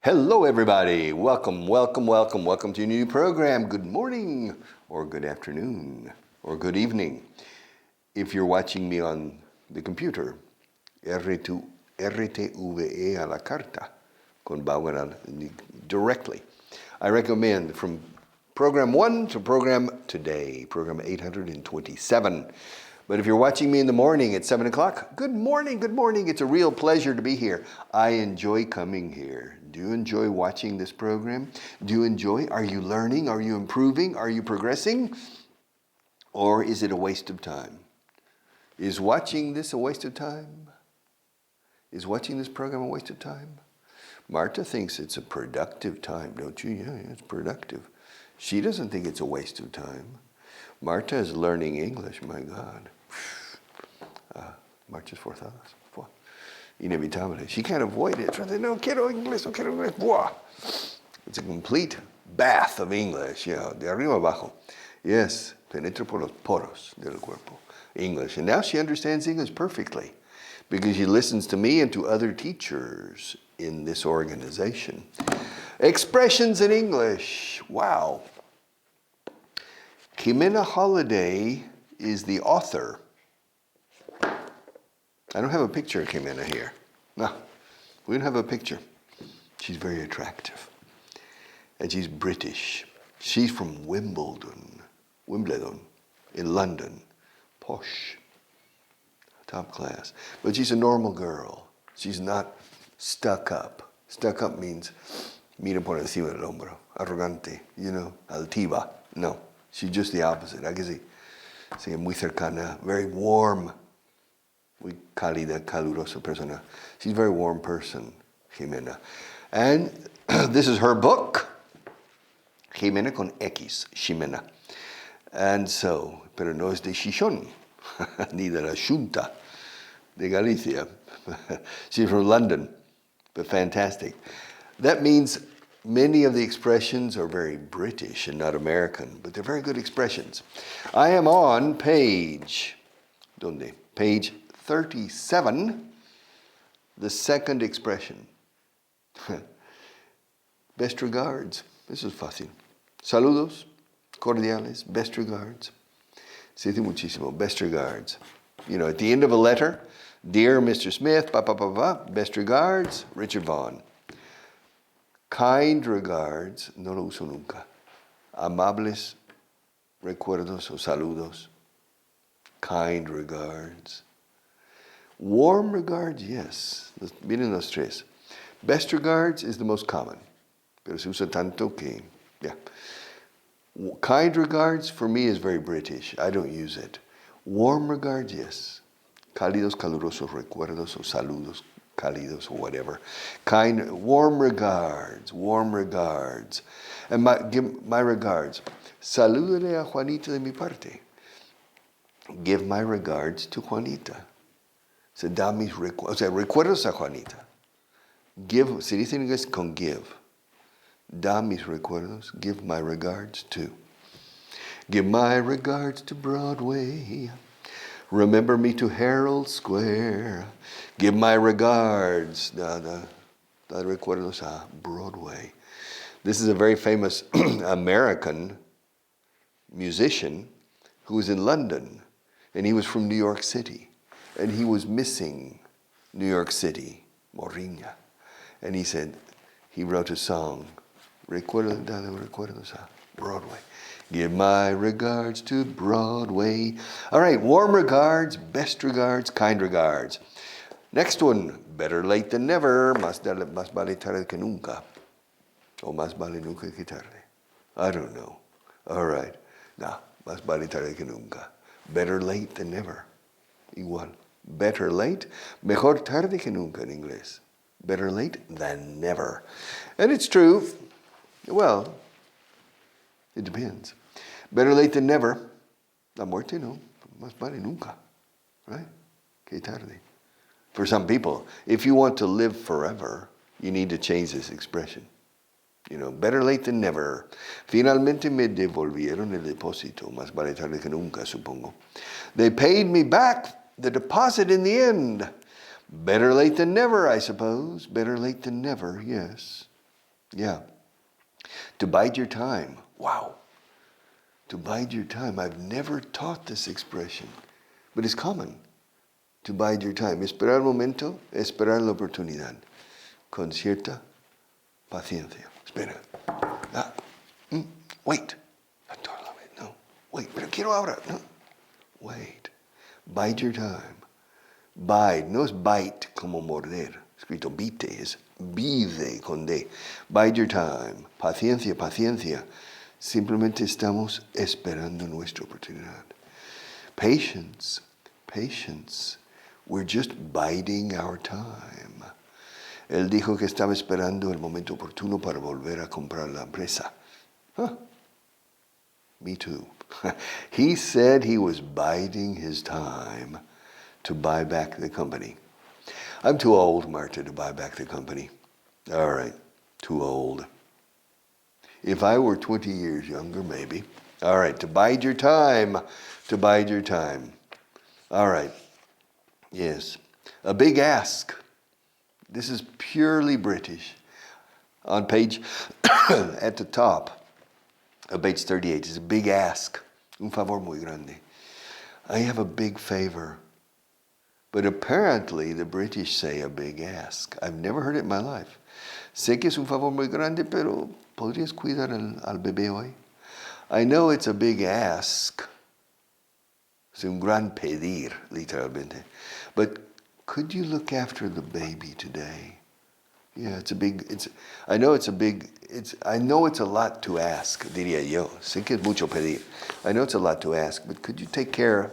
Hello, everybody. Welcome to a new program. Good morning, or good afternoon, or good evening. If you're watching me on the computer, RTVE a la carta, con Vaughan directly. I recommend from program 1 to program today, program 827. But if you're watching me in the morning at 7 o'clock, good morning. It's a real pleasure to be here. I enjoy coming here. Do you enjoy watching this program? Are you learning? Are you improving? Are you progressing? Or is it a waste of time? Is watching this a waste of time? Is watching this program a waste of time? Marta thinks it's a productive time, don't you? Yeah, it's productive. She doesn't think it's a waste of time. Marta is learning English, my God. Marchas forzadas. Inevitable. She can't avoid it. No quiero inglés, no quiero inglés. Buah. It's a complete bath of English, yeah, de arriba abajo. Yes, penetra por los poros del cuerpo. English. And now she understands English perfectly because she listens to me and to other teachers in this organization. Expressions in English. Wow. Jimena Holiday is the author. I don't have a picture of Jimena here. No, we don't have a picture. She's very attractive. And she's British. She's from Wimbledon, in London. Posh. Top class. But she's a normal girl. She's not stuck up. Stuck up means mira por encima del hombro. Arrogante, altiva. No. She's just the opposite. I can see muy cercana, very warm, muy cálida, calurosa persona. She's a very warm person, Jimena. And this is her book, Jimena con X, Jimena. And so, pero no es de Chichón, ni de la Junta de Galicia. She's from London, but fantastic. That means many of the expressions are very British and not American, but they're very good expressions. I am on page 37, the second expression. Best regards. This is fácil. Saludos, cordiales, best regards. Se dice muchísimo, best regards. At the end of a letter, dear Mr. Smith, best regards, Richard Vaughan. Kind regards, no lo uso nunca. Amables recuerdos o saludos. Kind regards. Warm regards, yes. Miren los tres. Best regards is the most common. Pero se usa tanto que, yeah. Kind regards for me is very British. I don't use it. Warm regards, yes. Cálidos, calurosos recuerdos o saludos. Cálidos or whatever. Warm regards. And give my regards. Salúdale a Juanita de mi parte. Give my regards to Juanita. Se da mis recuerdos a Juanita. Give, se dice en inglés con give. Da mis recuerdos. Give my regards to. Give my regards to Broadway. Remember me to Herald Square. Give my regards. Da recuerdos a Broadway. This is a very famous American musician who was in London, and he was from New York City, and he was missing New York City, Morriña, and he wrote a song, recuerdos a Broadway. Give my regards to Broadway. All right, warm regards, best regards, kind regards. Next one, better late than never. Más vale tarde que nunca. O más vale nunca que tarde. I don't know. All right. No, más vale tarde que nunca. Better late than never. Igual. Better late. Mejor tarde que nunca en inglés. Better late than never. And it's true. Well, it depends. Better late than never. La muerte no. Más vale nunca. Right? Que tarde. For some people, if you want to live forever, you need to change this expression. Better late than never. Finalmente me devolvieron el depósito. Más vale tarde que nunca, supongo. They paid me back the deposit in the end. Better late than never, I suppose. Better late than never, yes. Yeah. To bide your time. Wow. To bide your time. I've never taught this expression, but it's common. To bide your time. Esperar el momento, esperar la oportunidad. Con cierta paciencia. Espera. Wait. No. Wait, pero quiero ahora. No. Wait. Bide your time. Bide. No es bite como morder. Escrito bite. Es bide con D. Bide your time. Paciencia, paciencia. Simplemente estamos esperando nuestra oportunidad. Patience. Patience. We're just biding our time. Él dijo que estaba esperando el momento oportuno para volver a comprar la empresa. Huh. Me too. He said he was biding his time to buy back the company. I'm too old, Marta, to buy back the company. All right, too old. If I were 20 years younger, maybe. All right, to bide your time. To bide your time. All right. Yes. A big ask. This is purely British. On page, at the top of page 38, is a big ask. Un favor muy grande. I have a big favor. But apparently the British say a big ask. I've never heard it in my life. Sé que es un favor muy grande, pero ¿podrías cuidar al bebé hoy? I know it's a big ask. Es un gran pedir, literalmente. But could you look after the baby today? Yeah, I know it's a lot to ask, diría yo. Sé que es mucho pedir. I know it's a lot to ask, but could you take care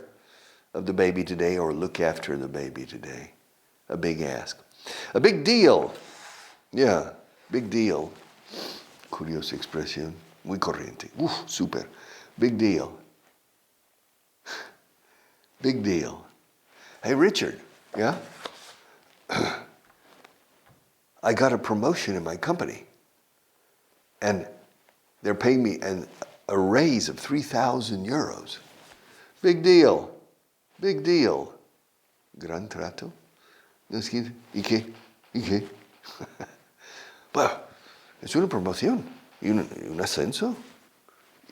of the baby today or look after the baby today? A big ask. A big deal. Yeah, big deal. Curiosa expresión. Muy corriente. Super. Big deal. Big deal. Hey, Richard. Yeah? I got a promotion in my company. And they're paying me a raise of 3,000 euros. Big deal. Big deal. Gran trato. ¿Y qué? Bueno, es una promoción. Y un ascenso.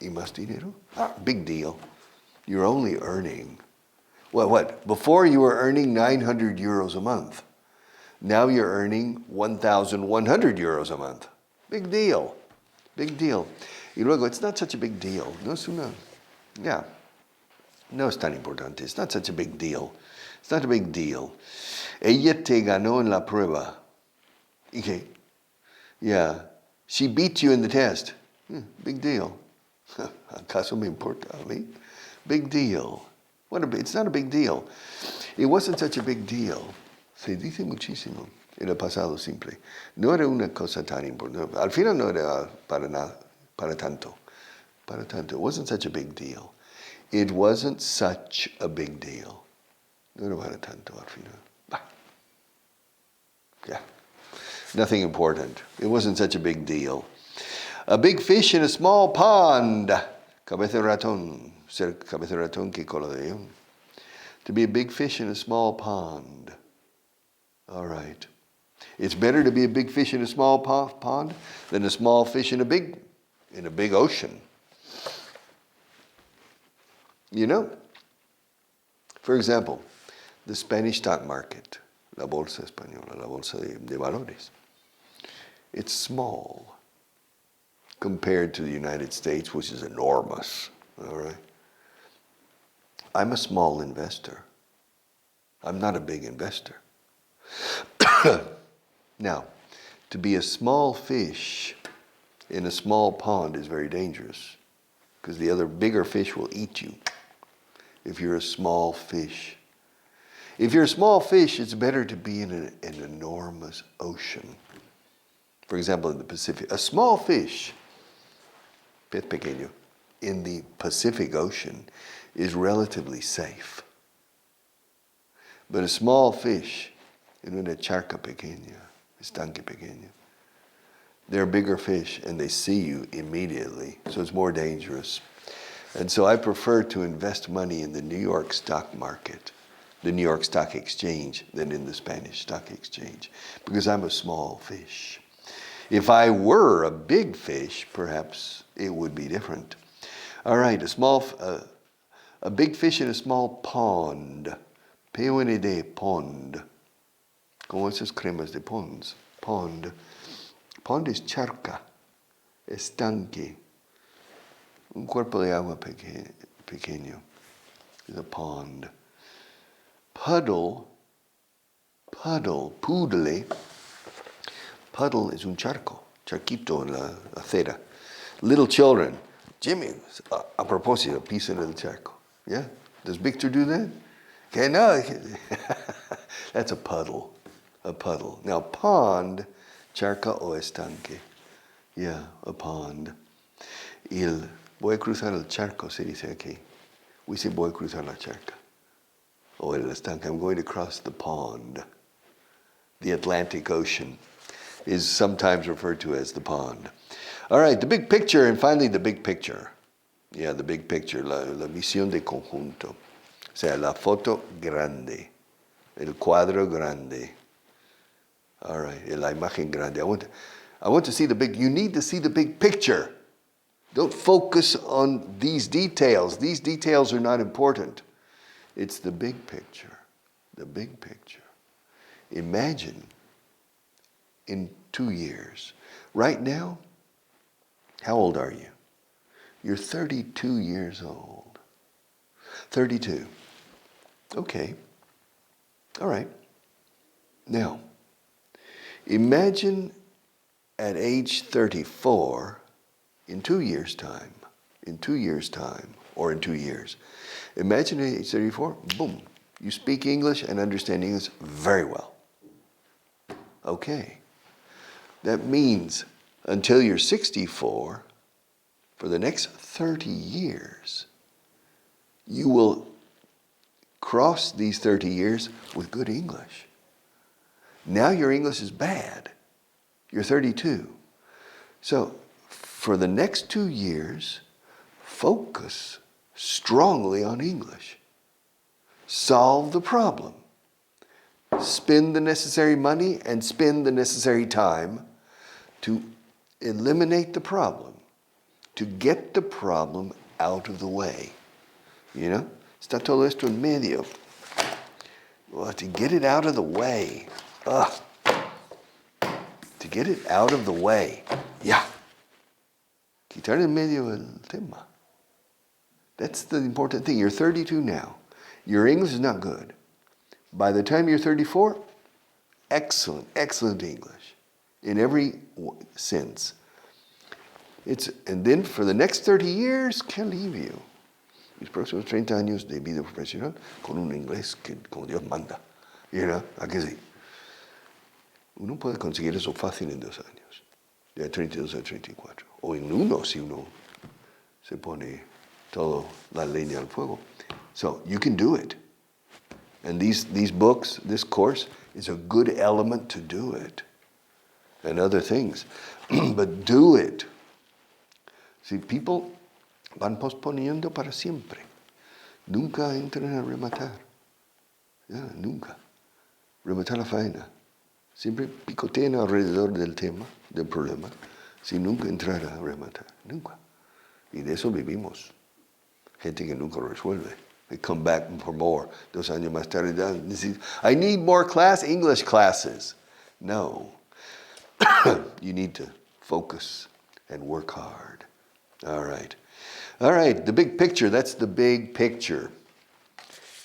Y más dinero. Big deal. You're only earning. What? Before you were earning 900 euros a month. Now you're earning 1,100 euros a month. Big deal. Big deal. Y luego, it's not such a big deal. No es tan importante. It's not such a big deal. It's not a big deal. Ella te ganó en la prueba. ¿Y qué? Yeah. She beat you in the test. Big deal. ¿Acaso me importa a mí? Big deal. It's not a big deal. It wasn't such a big deal. Se dice muchísimo en el pasado simple. No era una cosa tan importante. Al final no era para tanto. It wasn't such a big deal. It wasn't such a big deal. No era para tanto al final. Yeah. Nothing important. It wasn't such a big deal. A big fish in a small pond. Cabeza de ratón. Ser cabeza de ratón que cola de león. To be a big fish in a small pond. All right. It's better to be a big fish in a small pond than a small fish in a big ocean. You know? For example, the Spanish stock market, la bolsa española, la bolsa de valores. It's small compared to the United States, which is enormous. All right. I'm a small investor. I'm not a big investor. Now, to be a small fish in a small pond is very dangerous because the other bigger fish will eat you if you're a small fish. If you're a small fish, it's better to be in an enormous ocean. For example, in the Pacific, a small fish, pez pequeño, in the Pacific Ocean is relatively safe. But a small fish in una charca pequeña, estanque pequeño, they're bigger fish and they see you immediately, so it's more dangerous. And so I prefer to invest money in the New York stock market, the New York Stock Exchange, than in the Spanish Stock Exchange, because I'm a small fish. If I were a big fish, perhaps it would be different. All right, a big fish in a small pond. P-O-N-D, pond. Como esas cremas de ponds. Pond. Pond es charca, estanque. Un cuerpo de agua pequeño. Is a pond. Puddle, pudle. Puddle is un charco, charquito en la acera. Little children, Jimmy, a propósito, pisa en el charco. Yeah? Does Victor do that? Okay, no. That's a puddle. A puddle. Now, pond, charca o estanque. Yeah, a pond. Voy a cruzar el charco, se dice aquí. We say voy a cruzar la charca. O el estanque. I'm going to cross the pond. The Atlantic Ocean is sometimes referred to as the pond. All right, the big picture, and finally the big picture. Yeah, the big picture, la visión de conjunto. O sea, la foto grande, el cuadro grande. All right, la imagen grande. I want to see the big, you need to see the big picture. Don't focus on these details. These details are not important. It's the big picture, the big picture. Imagine in 2 years. Right now, how old are you? You're 32 years old. 32. Okay. All right. Now, imagine at age 34, in 2 years' time, or in 2 years. Imagine at age 34, boom, you speak English and understand English very well. Okay. That means until you're 64, for the next 30 years, you will cross these 30 years with good English. Now your English is bad. You're 32. So for the next 2 years, focus strongly on English. Solve the problem. Spend the necessary money and spend the necessary time to eliminate the problem, to get the problem out of the way. You know? Está todo esto en medio. Well, to get it out of the way. To get it out of the way. Yeah. Quitar en medio el tema. That's the important thing. You're 32 now. Your English is not good. By the time you're 34, excellent English in every sense. And then for the next 30 years, qué alivio. Mis próximos 30 años de vida profesional con un inglés que como Dios manda. You know, ¿a qué sí? Uno puede conseguir eso fácil en 2 años, de 32 a 34. O en 1 si uno se pone toda la leña al fuego. So you can do it. And these books, this course, is a good element to do it. And other things. But do it. See, people van posponiendo para siempre. Nunca entran a rematar. Nunca. Rematar la faena. Siempre picotean alrededor del tema, del problema, sin nunca entrar a rematar. Nunca. Y de eso vivimos. Gente que nunca resuelve. They come back for more. 2 años más tarde, I need more English classes. No. You need to focus and work hard. All right. All right, the big picture, that's the big picture.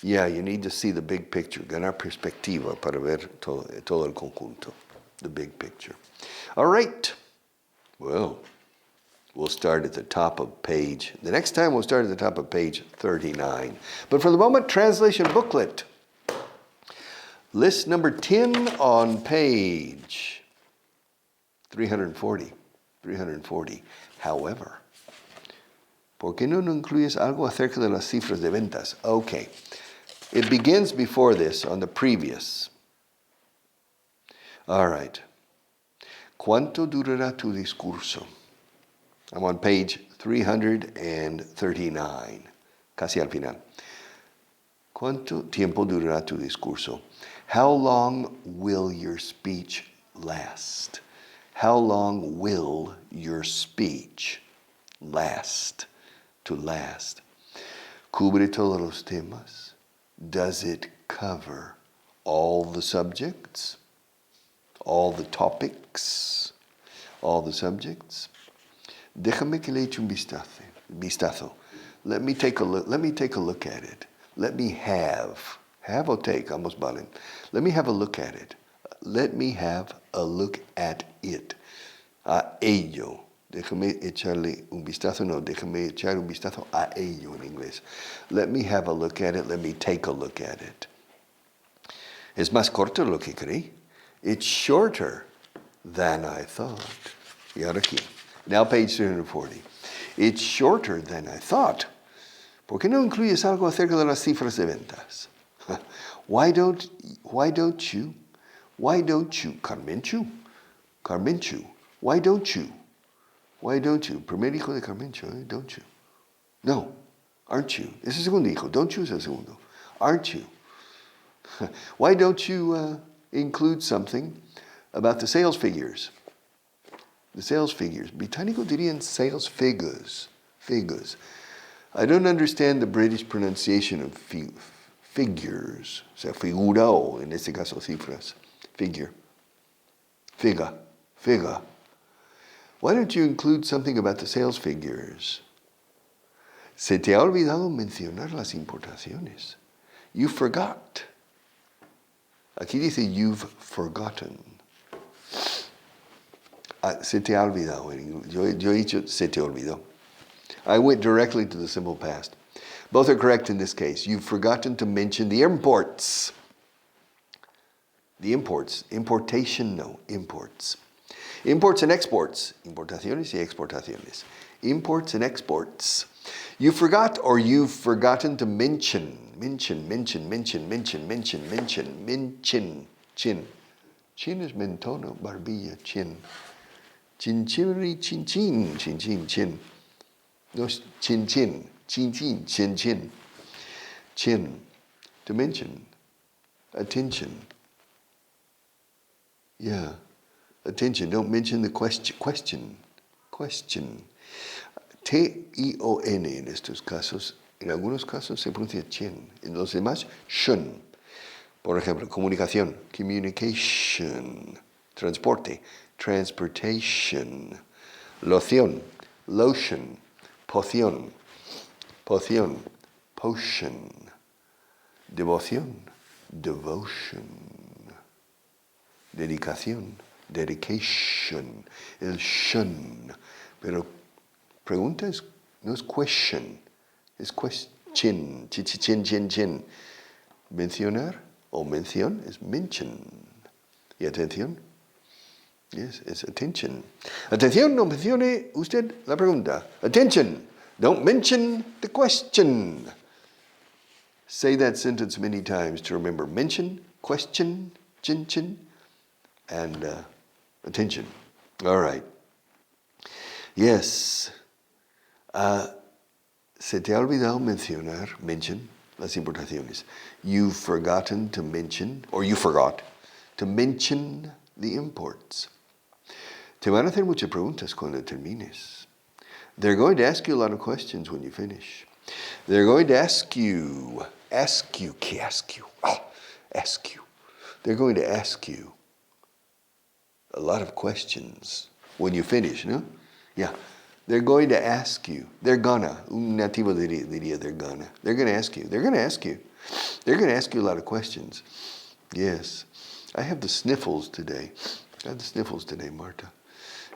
Yeah, you need to see the big picture. Ganar perspectiva para ver todo el conjunto. The big picture. All right. Well, we'll start at the top of page. The next time we'll start at the top of page 39. But for the moment, translation booklet. List number 10 on page 340. 340. However, ¿por qué no incluyes algo acerca de las cifras de ventas? Okay. It begins before this, on the previous. All right. ¿Cuánto durará tu discurso? I'm on page 339, casi al final. ¿Cuánto tiempo durará tu discurso? How long will your speech last? How long will your speech last? To last. ¿Cubre todos los temas? Does it cover all the subjects? All the topics? All the subjects? Déjame que le eche un vistazo. Let me take a look at it. Let me have or take, ambos valen. Let me have a look at it. Let me have a look at it. A ello. Déjame echarle un vistazo. No, déjame echar un vistazo a ello en inglés. Let me have a look at it. Let me take a look at it. Es más corto de lo que creí. It's shorter than I thought. Y ahora aquí. Now page 340. It's shorter than I thought. ¿Por qué no incluyes algo acerca de las cifras de ventas? Why don't you, Carmenchu, why don't you, primer hijo de Carmencho, don't you? No, aren't you? Es el segundo hijo, don't you es el segundo. Aren't you? Why don't you include something about the sales figures? The sales figures. Británico dirían sales figures. I don't understand the British pronunciation of figures. O sea, figura o, en este caso, cifras. Figure. Figa. Why don't you include something about the sales figures? Se te ha olvidado mencionar las importaciones. You forgot. Aquí dice you've forgotten. Se te ha olvidado. Yo he dicho se te olvidó. I went directly to the simple past. Both are correct in this case. You've forgotten to mention the imports. The imports. Importation, no. Imports. Imports and exports. Importaciones y exportaciones. Imports and exports. You forgot or you've forgotten to mention. Mention. Chin. Chin is mentono, barbilla, chin. Chin. No, chin. Chin. To mention. Attention. Yeah. Attention. Don't mention the question. T-I-O-N en estos casos. En algunos casos se pronuncia chin. En los demás, shun. Por ejemplo, comunicación. Communication. Transporte. Transportation. Loción. Lotion. Poción. Potion. Devoción. Devotion. Dedicación. Dedication. El shun. Pero pregunta no es question. Es question. Chin. Mencionar o mención es mention. Y atención. Yes, it's attention. Atención, no mencione usted la pregunta. Attention, don't mention the question. Say that sentence many times to remember mention, question, chin, and attention. All right. Yes. Se te ha olvidado mention las importaciones. You've forgotten to mention, or you forgot, to mention the imports. Te van a hacer muchas preguntas cuando termines. They're going to ask you a lot of questions when you finish. They're going to ask you. They're going to ask you a lot of questions when you finish, no? Yeah. They're going to ask you. They're gonna. Un nativo diría they're gonna. They're going to ask you. They're going to ask you a lot of questions. Yes. I have the sniffles today. Marta.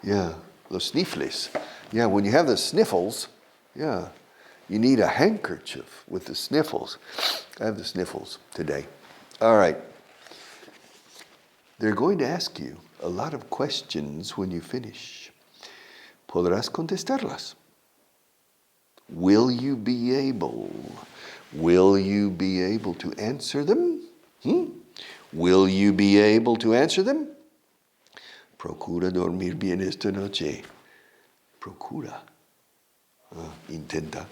Yeah, los sniffles. Yeah, when you have the sniffles, yeah, you need a handkerchief with the sniffles. I have the sniffles today. All right. They're going to ask you a lot of questions when you finish. ¿Podrás contestarlas? Will you be able to answer them? Will you be able to answer them? Procura dormir bien esta noche. Procura. Intenta.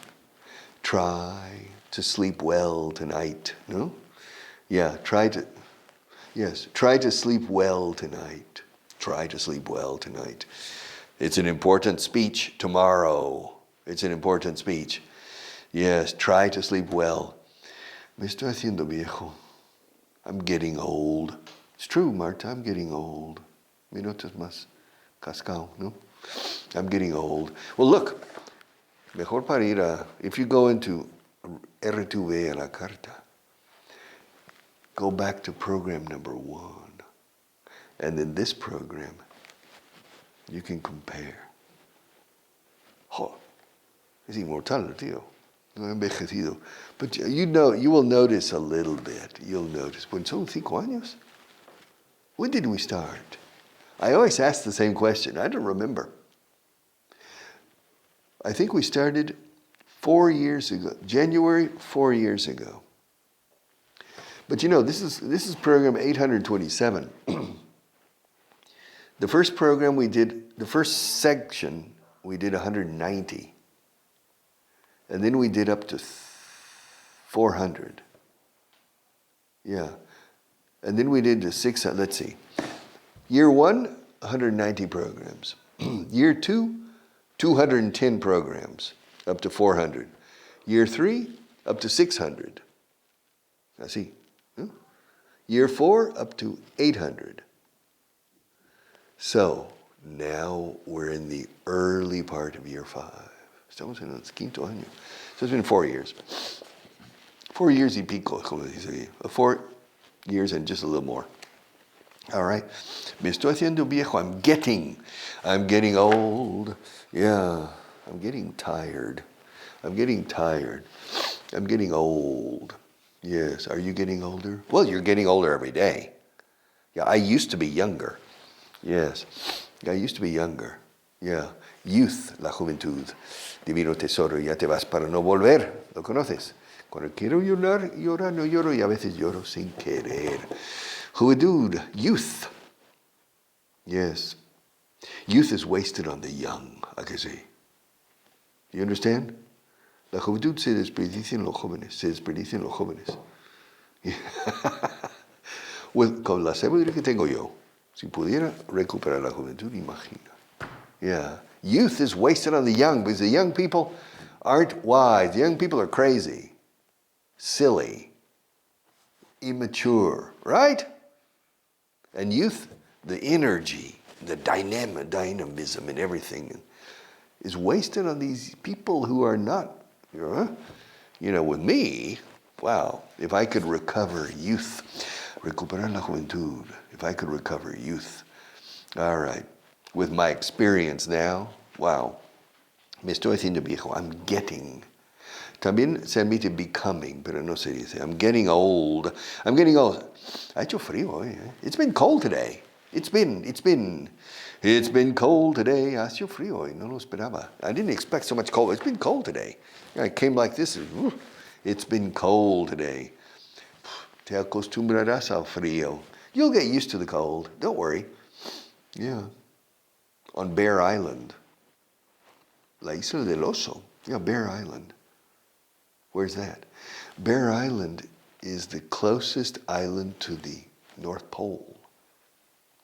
Try to sleep well tonight. No? Yeah, try to sleep well tonight. Try to sleep well tonight. It's an important speech tomorrow. It's an important speech. Yes, try to sleep well. Me estoy haciendo viejo. I'm getting old. It's true, Marta, I'm getting old. Mi notas más cascao, no? I'm getting old. Well, look, mejor para ir a, if you go into R2V a la carta, go back to program number 1. And in this program, you can compare. Oh, es inmortal, tío. No he envejecido. But you know, you will notice a little bit. You'll notice. When son 5 años? When did we start? I always ask the same question. I don't remember. I think we started 4 years ago. January, 4 years ago. But you know, this is program 827. The first program we did, the first section, we did 190. And then we did up to 400. Yeah. And then we did to 600, let's see. Year 1, 190 programs. Year 2, 210 programs, up to 400. Year 3, up to 600. Así. ¿No? Year 4, up to 800. So, now we're in the early part of year 5. Estamos en el quinto año. So it's been 4 years. 4 years y pico, como dice aquí. 4 years and just a little more. All right. Me estoy haciendo viejo. I'm getting old. Yeah. I'm getting tired. I'm getting old. Yes. Are you getting older? Well, you're getting older every day. Yeah. I used to be younger. Yes. I used to be younger. Yeah. Youth, la juventud. Divino tesoro, ya te vas para no volver. ¿Lo conoces? Cuando quiero llorar, no lloro y a veces lloro sin querer. Juventud, youth. Yes. Youth is wasted on the young, ¿a que sí? You understand? La juventud se desperdicia en los jóvenes. Well, con la sabiduría que tengo yo, si pudiera recuperar la juventud, imagina. Yeah. Youth is wasted on the young because the young people aren't wise. The young people are crazy, silly, immature, right? And youth, the energy, the dynamism and everything is wasted on these people who are not, with me, wow, if I could recover youth, recuperar la juventud, if I could recover youth, all right. With my experience now, wow, me estoy haciendo viejo, I'm getting. También se admite becoming, pero no se dice. I'm getting old. Ha hecho frío hoy, eh? It's been cold today. It's been cold today. Ha hecho frío hoy, no lo esperaba. I didn't expect so much cold. It's been cold today. I came like this. It's been cold today. Te acostumbrarás al frío. You'll get used to the cold. Don't worry. Yeah. On Bear Island. La Isla del Oso. Yeah, Bear Island. Where's that? Bear Island is the closest island to the North Pole.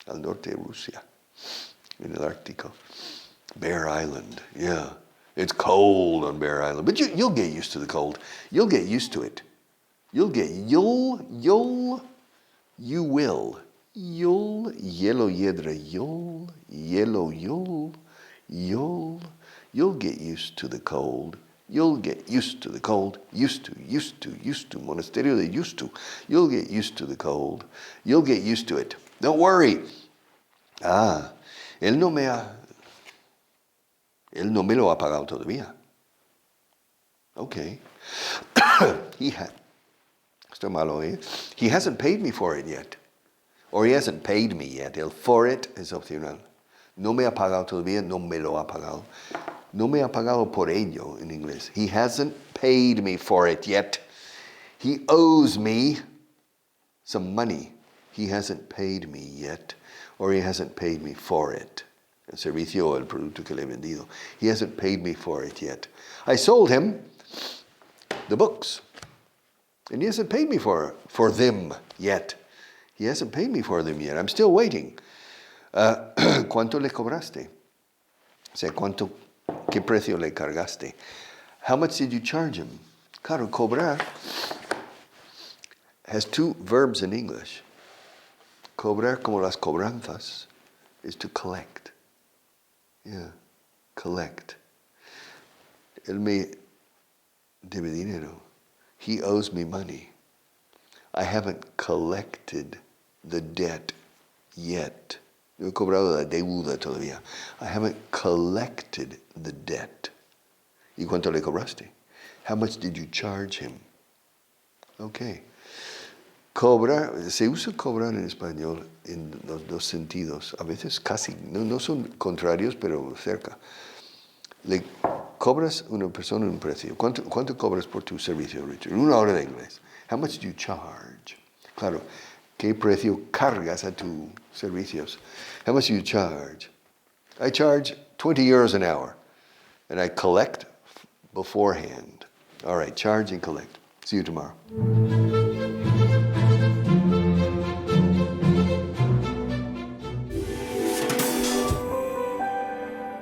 Al norte de Rusia. In el Ártico. Bear Island. Yeah. It's cold on Bear Island. But you'll get used to the cold. You'll get used to it. You will. You'll, yellow yedra, you'll get used to the cold. You'll get used to the cold. Used to. Monasterio de used to. You'll get used to the cold. You'll get used to it. Don't worry. Él no me lo ha pagado todavía. Okay. Estoy malo, eh? He hasn't paid me for it yet. Or he hasn't paid me yet. El for it es opcional. No me ha pagado todavía, no me lo ha pagado. No me ha pagado por ello en inglés. He hasn't paid me for it yet. He owes me some money. He hasn't paid me yet. Or he hasn't paid me for it. El servicio o el producto que le he vendido. He hasn't paid me for it yet. I sold him the books. And he hasn't paid me for them yet. He hasn't paid me for them yet. I'm still waiting. ¿Cuánto le cobraste? O sea, ¿qué precio le cargaste? How much did you charge him? Claro, cobrar has two verbs in English. Cobrar como las cobranzas is to collect. Yeah, collect. Él me debe dinero. He owes me money. I haven't collected the debt yet. No he cobrado la deuda todavía. I haven't collected the debt. ¿Y cuánto le cobraste? How much did you charge him? Okay. Cobrar, se usa cobrar en español en los dos sentidos. A veces casi, no son contrarios, pero cerca. Le cobras a una persona un precio. ¿Cuánto cobras por tu servicio, Richard? 1 hora de inglés. How much do you charge? Claro, ¿qué precio cargas a tus servicios? How much do you charge? I charge 20 euros an hour, and I collect beforehand. All right, charge and collect. See you tomorrow.